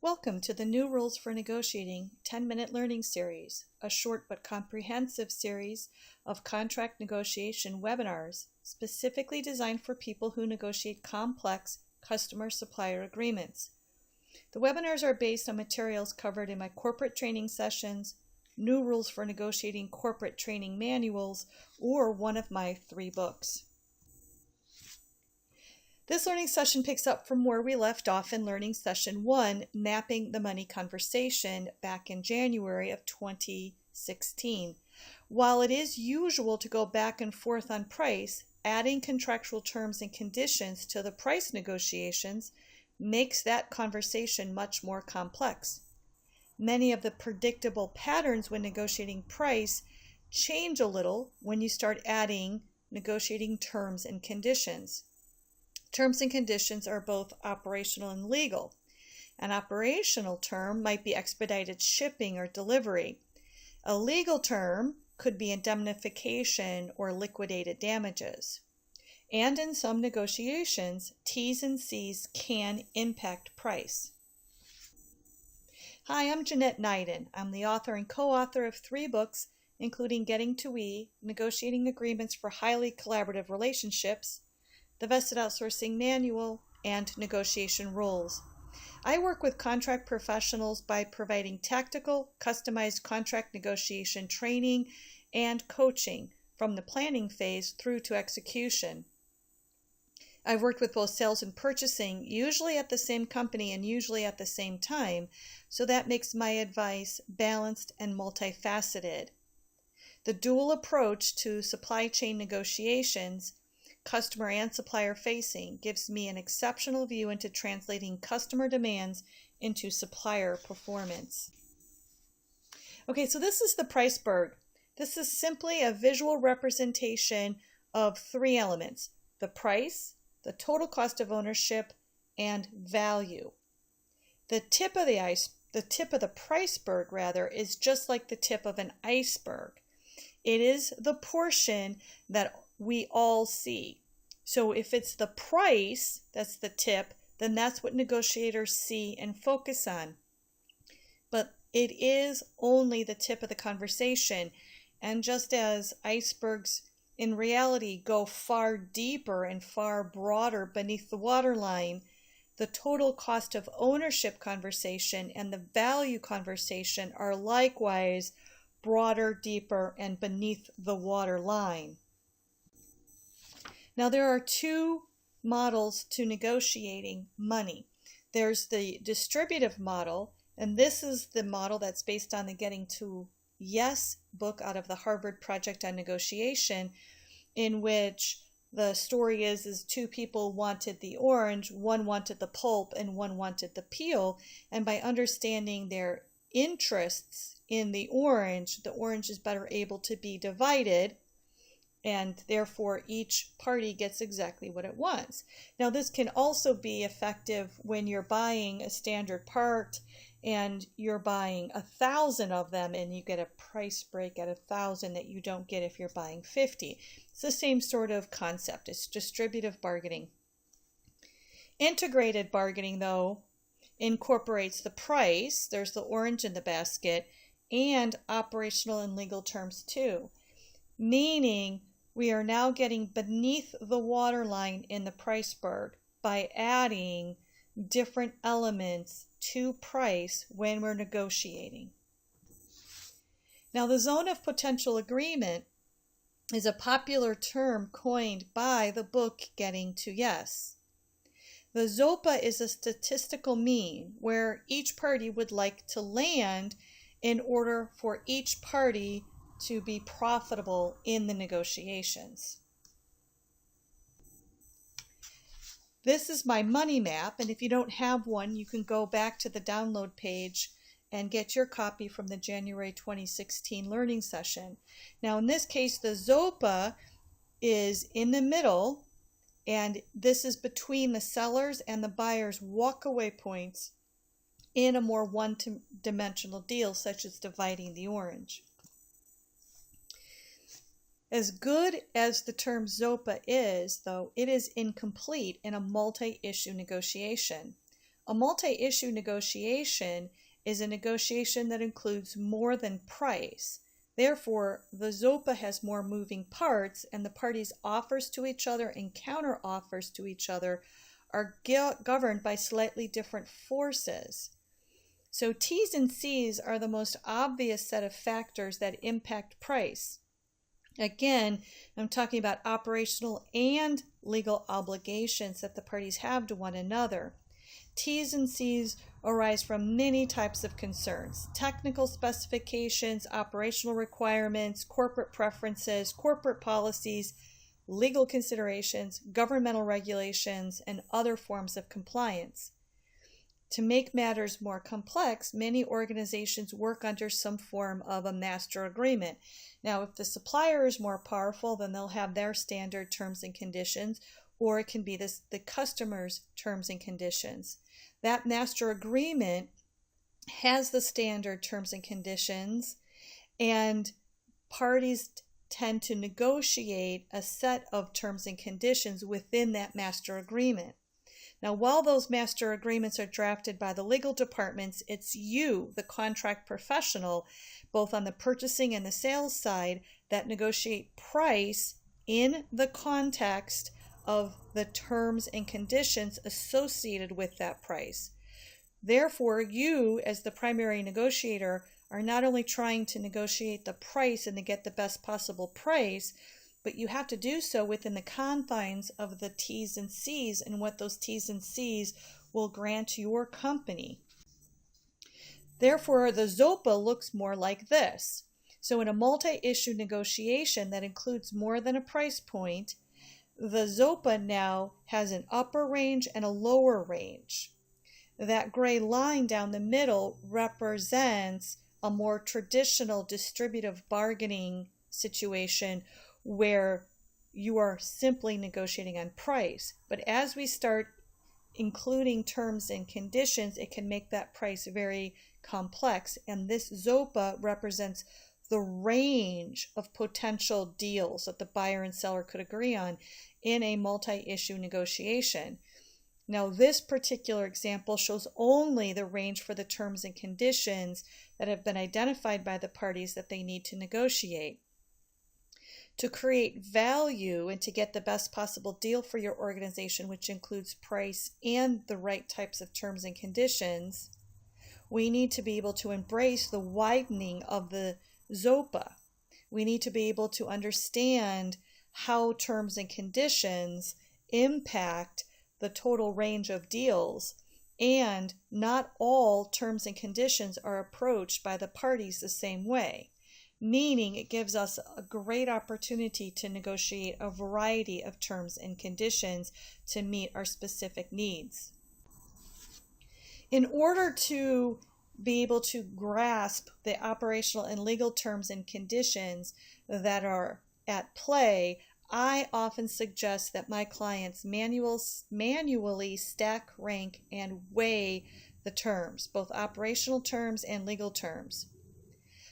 Welcome to the New Rules for Negotiating 10-Minute Learning Series, a short but comprehensive series of contract negotiation webinars specifically designed for people who negotiate complex customer-supplier agreements. The webinars are based on materials covered in my corporate training sessions, New Rules for Negotiating corporate training manuals, or one of my 3 books. This learning session picks up from where we left off in learning session 1, Mapping the Money Conversation, back in January of 2016. While it is usual to go back and forth on price, adding contractual terms and conditions to the price negotiations makes that conversation much more complex. Many of the predictable patterns when negotiating price change a little when you start adding negotiating terms and conditions. Terms and conditions are both operational and legal. An operational term might be expedited shipping or delivery. A legal term could be indemnification or liquidated damages. And in some negotiations, T's and C's can impact price. Hi, I'm Jeanette Neiden. I'm the author and co-author of 3 books, including Getting to We, Negotiating Agreements for Highly Collaborative Relationships, the Vested Outsourcing Manual, and Negotiation Rules. I work with contract professionals by providing tactical, customized contract negotiation training and coaching from the planning phase through to execution. I've worked with both sales and purchasing, usually at the same company and usually at the same time, so that makes my advice balanced and multifaceted. The dual approach to supply chain negotiations, customer and supplier facing, gives me an exceptional view into translating customer demands into supplier performance. Okay, so this is the Priceberg. This is simply a visual representation of 3 elements: the price, the total cost of ownership, and value. The tip of the Priceberg rather is just like the tip of an iceberg. It is the portion that we all see. So if it's the price, that's the tip, then that's what negotiators see and focus on. But it is only the tip of the conversation. And just as icebergs in reality go far deeper and far broader beneath the waterline, the total cost of ownership conversation and the value conversation are likewise broader, deeper, and beneath the waterline. Now, there are 2 models to negotiating money. There's the distributive model, and this is the model that's based on the Getting to Yes book out of the Harvard Project on Negotiation, in which the story is 2 people wanted the orange, one wanted the pulp, and one wanted the peel, and by understanding their interests in the orange is better able to be divided, and therefore each party gets exactly what it wants. Now, this can also be effective when you're buying a standard part and you're buying 1,000 of them and you get a price break at 1,000 that you don't get if you're buying 50. It's the same sort of concept. It's distributive bargaining. Integrated bargaining, though, incorporates the price, there's the orange in the basket, and operational and legal terms too, meaning we are now getting beneath the waterline in the Priceberg by adding different elements to price when we're negotiating. Now, the zone of potential agreement is a popular term coined by the book Getting to Yes. The ZOPA is a statistical mean where each party would like to land in order for each party to be profitable in the negotiations. This is my money map, and if you don't have one, you can go back to the download page and get your copy from the January 2016 learning session. Now, in this case, the ZOPA is in the middle, and this is between the sellers and the buyers' walkaway points in a more one-dimensional deal, such as dividing the orange. As good as the term ZOPA is, though, it is incomplete in a multi-issue negotiation. A multi-issue negotiation is a negotiation that includes more than price. Therefore, the ZOPA has more moving parts, and the parties' offers to each other and counter-offers to each other are governed by slightly different forces. So T's and C's are the most obvious set of factors that impact price. Again, I'm talking about operational and legal obligations that the parties have to one another. T's and C's arise from many types of concerns: technical specifications, operational requirements, corporate preferences, corporate policies, legal considerations, governmental regulations, and other forms of compliance. To make matters more complex, many organizations work under some form of a master agreement. Now, if the supplier is more powerful, then they'll have their standard terms and conditions, or it can be the customer's terms and conditions. That master agreement has the standard terms and conditions, and parties tend to negotiate a set of terms and conditions within that master agreement. Now, while those master agreements are drafted by the legal departments, it's you, the contract professional, both on the purchasing and the sales side, that negotiate price in the context of the terms and conditions associated with that price. Therefore, you, as the primary negotiator, are not only trying to negotiate the price and to get the best possible price, but you have to do so within the confines of the T's and C's and what those T's and C's will grant your company. Therefore, the ZOPA looks more like this. So in a multi-issue negotiation that includes more than a price point, the ZOPA now has an upper range and a lower range. That gray line down the middle represents a more traditional distributive bargaining situation where you are simply negotiating on price. But as we start including terms and conditions, it can make that price very complex. And this ZOPA represents the range of potential deals that the buyer and seller could agree on in a multi-issue negotiation. Now, this particular example shows only the range for the terms and conditions that have been identified by the parties that they need to negotiate. To create value and to get the best possible deal for your organization, which includes price and the right types of terms and conditions, we need to be able to embrace the widening of the ZOPA. We need to be able to understand how terms and conditions impact the total range of deals, and not all terms and conditions are approached by the parties the same way. Meaning it gives us a great opportunity to negotiate a variety of terms and conditions to meet our specific needs. In order to be able to grasp the operational and legal terms and conditions that are at play, I often suggest that my clients manually stack, rank, and weigh the terms, both operational terms and legal terms.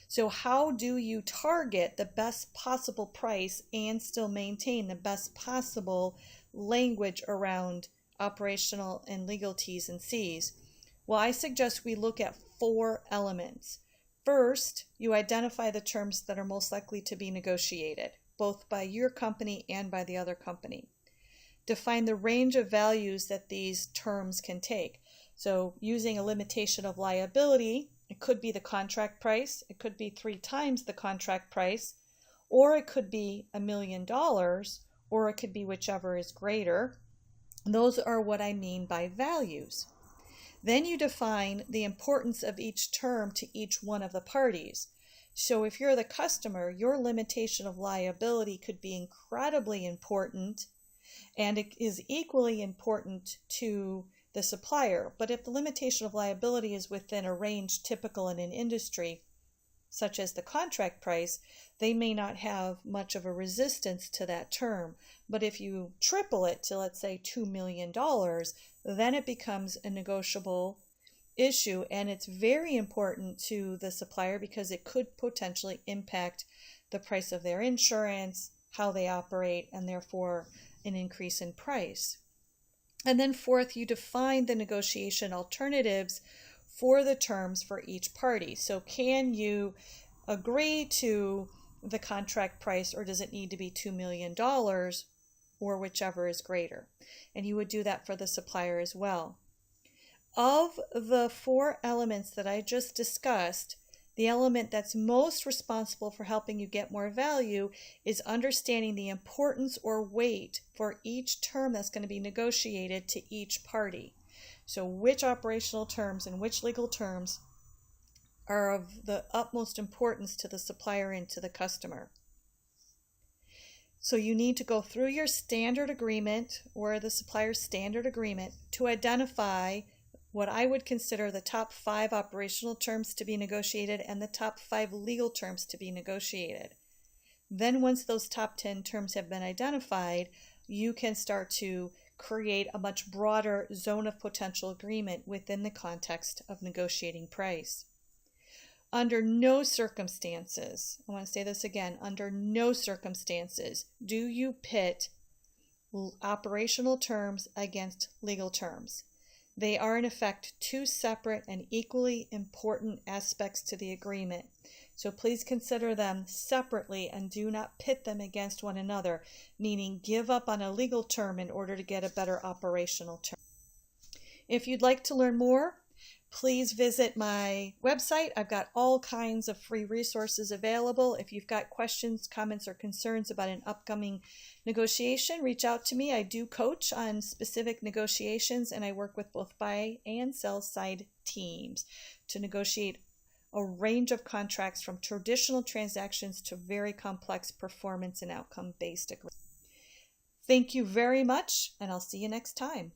So how do you target the best possible price and still maintain the best possible language around operational and legal T's and C's? Well, I suggest we look at 4 elements. First, you identify the terms that are most likely to be negotiated, both by your company and by the other company. Define the range of values that these terms can take. So using a limitation of liability, it could be the contract price, it could be 3 times the contract price, or it could be $1 million, or it could be whichever is greater. Those are what I mean by values. Then you define the importance of each term to each one of the parties. So if you're the customer, your limitation of liability could be incredibly important, and it is equally important to the supplier. But if the limitation of liability is within a range typical in an industry, such as the contract price, they may not have much of a resistance to that term. But if you triple it to, let's say, $2 million, then it becomes a negotiable issue, and it's very important to the supplier because it could potentially impact the price of their insurance, how they operate, and therefore an increase in price. And then fourth, you define the negotiation alternatives for the terms for each party. So can you agree to the contract price, or does it need to be $2 million, or whichever is greater? And you would do that for the supplier as well. Of the four elements that I just discussed, the element that's most responsible for helping you get more value is understanding the importance or weight for each term that's going to be negotiated to each party. So which operational terms and which legal terms are of the utmost importance to the supplier and to the customer. So you need to go through your standard agreement or the supplier's standard agreement to identify what I would consider the top 5 operational terms to be negotiated and the top 5 legal terms to be negotiated. Then once those top 10 terms have been identified, you can start to create a much broader zone of potential agreement within the context of negotiating price. Under no circumstances, I want to say this again, under no circumstances do you pit operational terms against legal terms. They are in effect two separate and equally important aspects to the agreement. So please consider them separately and do not pit them against one another, meaning give up on a legal term in order to get a better operational term. If you'd like to learn more, please visit my website. I've got all kinds of free resources available. If you've got questions, comments, or concerns about an upcoming negotiation, reach out to me. I do coach on specific negotiations, and I work with both buy and sell side teams to negotiate a range of contracts from traditional transactions to very complex performance and outcome-based agreements. Thank you very much, and I'll see you next time.